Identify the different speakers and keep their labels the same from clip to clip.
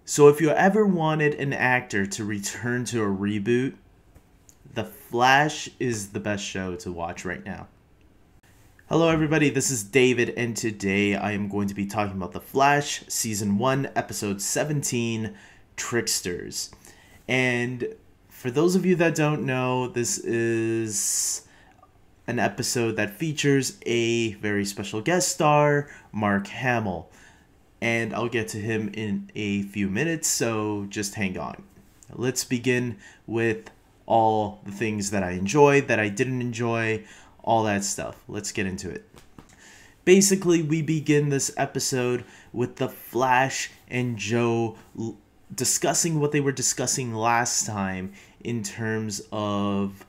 Speaker 1: So if you ever wanted an actor to return to a reboot, The Flash is the best show to watch right now. Hello everybody, this is David, and today I am going to be talking about The Flash, Season 1, Episode 17, Tricksters. And for those of you that don't know, this is an episode that features a very special guest star, Mark Hamill. And I'll get to him in a few minutes, so just hang on. Let's begin with all the things that I enjoyed, that I didn't enjoy, all that stuff. Let's get into it. Basically, we begin this episode with the Flash and Joe discussing what they were discussing last time in terms of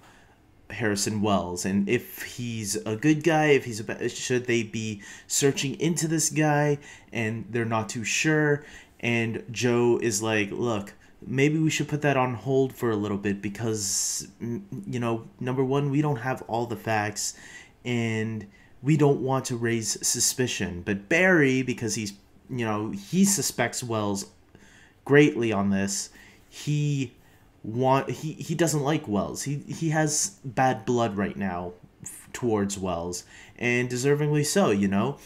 Speaker 1: Harrison Wells, and if he's a good guy, if he's should they be searching into this guy, and they're not too sure. And Joe is like, look, maybe we should put that on hold for a little bit because, number one, we don't have all the facts and we don't want to raise suspicion. But Barry, because he suspects Wells greatly on this, he doesn't like Wells. He has bad blood right now towards Wells, and deservingly so,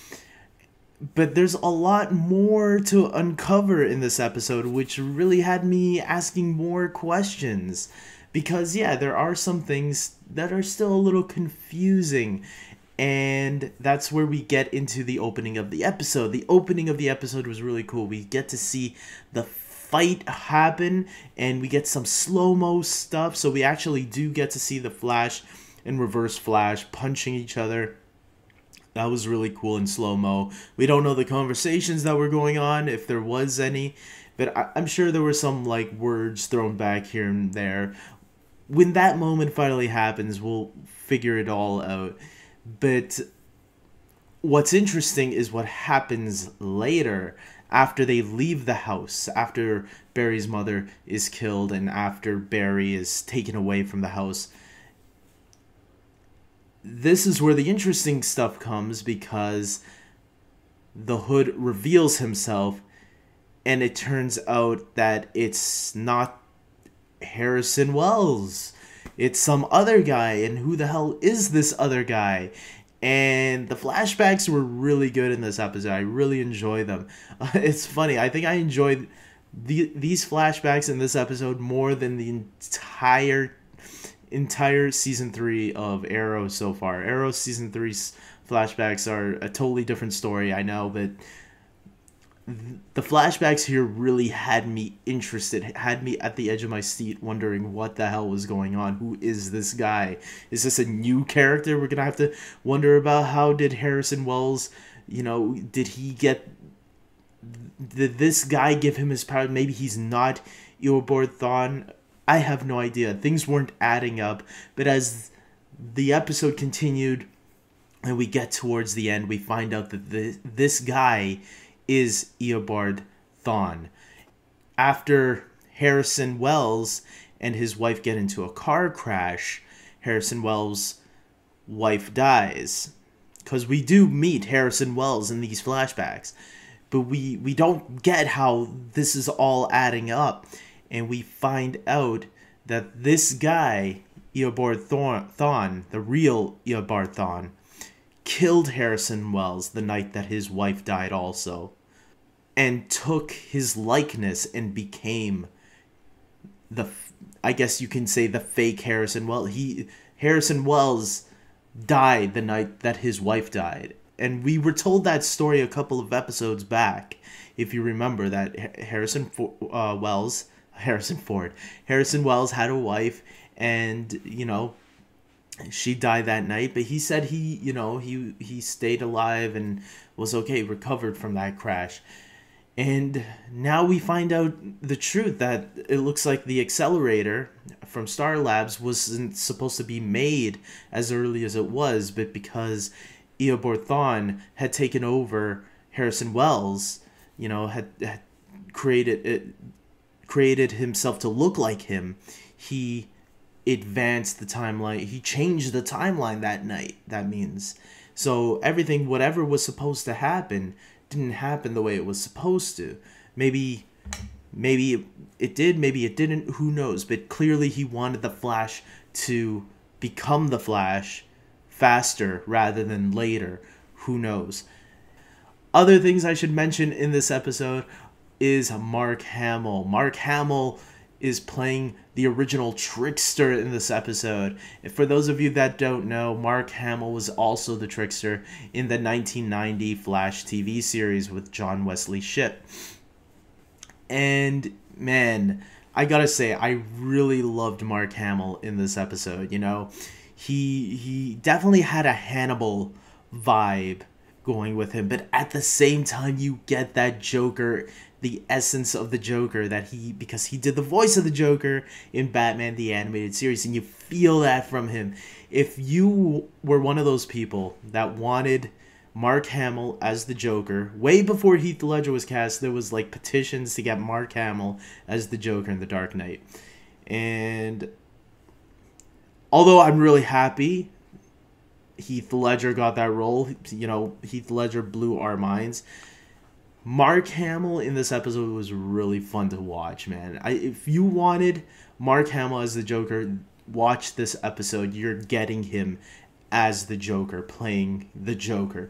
Speaker 1: But there's a lot more to uncover in this episode, which really had me asking more questions. Because, yeah, there are some things that are still a little confusing. And that's where we get into the opening of the episode. The opening of the episode was really cool. We get to see the fight happen, and we get some slow-mo stuff. So we actually do get to see the Flash and Reverse Flash punching each other. That was really cool in slow-mo. We don't know the conversations that were going on, if there was any, but I'm sure there were some words thrown back here and there. When that moment finally happens, we'll figure it all out. But what's interesting is what happens later, after they leave the house, after Barry's mother is killed and after Barry is taken away from the house. This is where the interesting stuff comes, because the Hood reveals himself, and it turns out that it's not Harrison Wells. It's some other guy, and who the hell is this other guy? And the flashbacks were really good in this episode. I really enjoy them. It's funny. I think I enjoyed these flashbacks in this episode more than the entire season 3 of Arrow so far. Arrow season 3's flashbacks are a totally different story, I know, but the flashbacks here really had me interested, had me at the edge of my seat wondering what the hell was going on. Who is this guy? Is this a new character we're gonna have to wonder about? How did Harrison Wells, did this guy give him his power? Maybe he's not Eobard Thawne. I have no idea. Things weren't adding up, but as the episode continued and we get towards the end, we find out that this guy is Eobard Thawne. After Harrison Wells and his wife get into a car crash, Harrison Wells' wife dies. Because we do meet Harrison Wells in these flashbacks, but we don't get how this is all adding up. And we find out that this guy, Eobard Thawne, the real Eobard Thawne, killed Harrison Wells the night that his wife died also, and took his likeness and became I guess you can say the fake Harrison Wells. Harrison Wells died the night that his wife died. And we were told that story a couple of episodes back, if you remember, that Harrison Wells had a wife, and she died that night, but he said he stayed alive and was okay, recovered from that crash. And now we find out the truth, that it looks like the accelerator from Star Labs wasn't supposed to be made as early as it was, but because Eobard Thawne had taken over Harrison Wells, had created himself to look like him, he advanced the timeline. He changed the timeline that night, that means. So everything, whatever was supposed to happen, didn't happen the way it was supposed to. Maybe Maybe it did, maybe it didn't, who knows? But clearly he wanted the Flash to become the Flash faster rather than later. Who knows? Other things I should mention in this episode is Mark Hamill. Mark Hamill is playing the original Trickster in this episode. For those of you that don't know, Mark Hamill was also the Trickster in the 1990 Flash TV series with John Wesley Shipp. And man, I gotta say, I really loved Mark Hamill in this episode. You know, he definitely had a Hannibal vibe going with him, but at the same time, you get that Joker, the essence of the Joker because he did the voice of the Joker in Batman the Animated Series, and you feel that from him. If you were one of those people that wanted Mark Hamill as the Joker, way before Heath Ledger was cast, there was like petitions to get Mark Hamill as the Joker in The Dark Knight. And although I'm really happy Heath Ledger got that role, you know, Heath Ledger blew our minds, Mark Hamill in this episode was really fun to watch, man. If you wanted Mark Hamill as the Joker, watch this episode. You're getting him as the Joker, playing the Joker,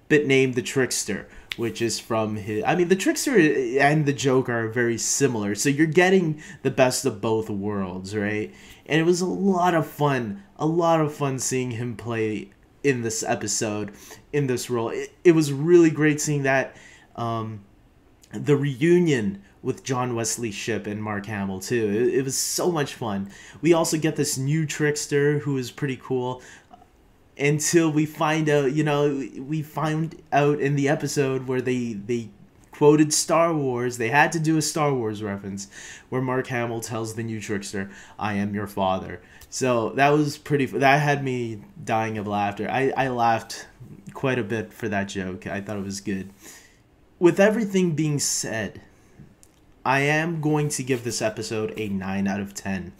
Speaker 1: but named the Trickster, which is from his... I mean, the Trickster and the Joker are very similar, so you're getting the best of both worlds, right? And it was a lot of fun seeing him play in this episode, in this role. It was really great seeing that, the reunion with John Wesley Shipp and Mark Hamill too. It was so much fun. We also get this new Trickster who is pretty cool, until we find out, you know, we find out in the episode where they quoted Star Wars. They had to do a Star Wars reference where Mark Hamill tells the new Trickster, "I am your father." So that was that had me dying of laughter. I laughed quite a bit for that joke. I thought it was good. With everything being said, I am going to give this episode a 9 out of 10.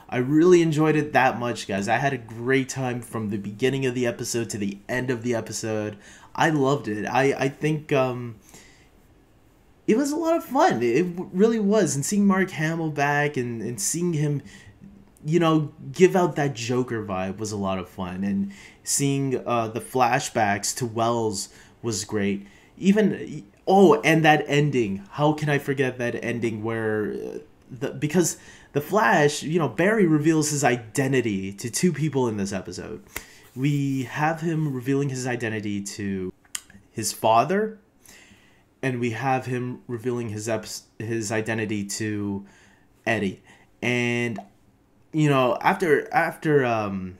Speaker 1: I really enjoyed it that much, guys. I had a great time from the beginning of the episode to the end of the episode. I loved it. I think it was a lot of fun. It really was. And seeing Mark Hamill back and seeing him, you know, give out that Joker vibe was a lot of fun. And seeing the flashbacks to Wells was great. Even... Oh, and that ending. How can I forget that ending where... because the Flash, you know, Barry reveals his identity to two people in this episode. We have him revealing his identity to his father, and we have him revealing his identity to Eddie. And, you know, after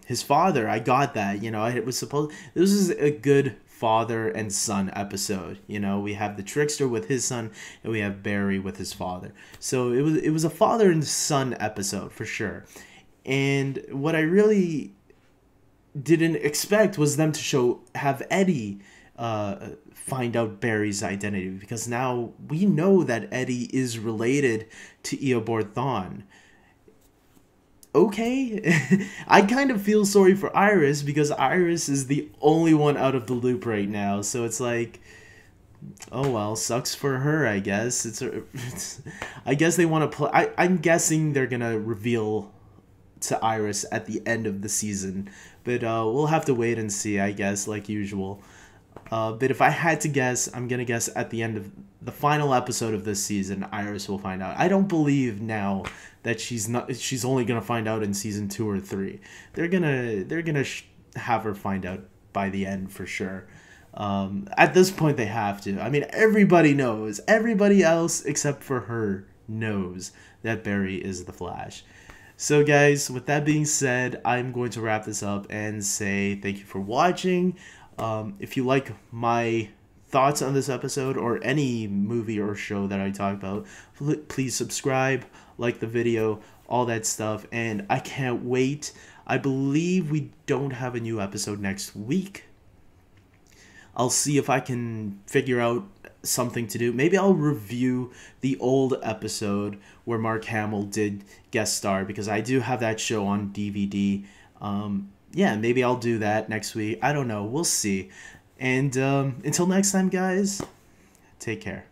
Speaker 1: his father, I got that. You know, this is a good father and son episode. You know, we have the Trickster with his son, and we have Barry with his father. So it was a father and son episode for sure. And what I really didn't expect was them to have Eddie find out Barry's identity, because now we know that Eddie is related to Eobard Thawne. Okay, I kind of feel sorry for Iris, because Iris is the only one out of the loop right now. So it's like, oh well, sucks for her, I guess. I guess they want to play. I'm guessing they're gonna reveal to Iris at the end of the season, but we'll have to wait and see, I guess, like usual. But if I had to guess, I'm gonna guess at the end of the final episode of this season, Iris will find out. I don't believe now that she's only gonna find out in season 2 or 3. They're gonna have her find out by the end for sure. At this point, they have to. I mean, everybody knows. Everybody else except for her knows that Barry is the Flash. So guys, with that being said, I'm going to wrap this up and say thank you for watching. If you like my thoughts on this episode or any movie or show that I talk about, please subscribe, like the video, all that stuff. And I can't wait. I believe we don't have a new episode next week. I'll see if I can figure out something to do. Maybe I'll review the old episode where Mark Hamill did guest star, because I do have that show on DVD. Yeah, maybe I'll do that next week. I don't know. We'll see. And until next time, guys, take care.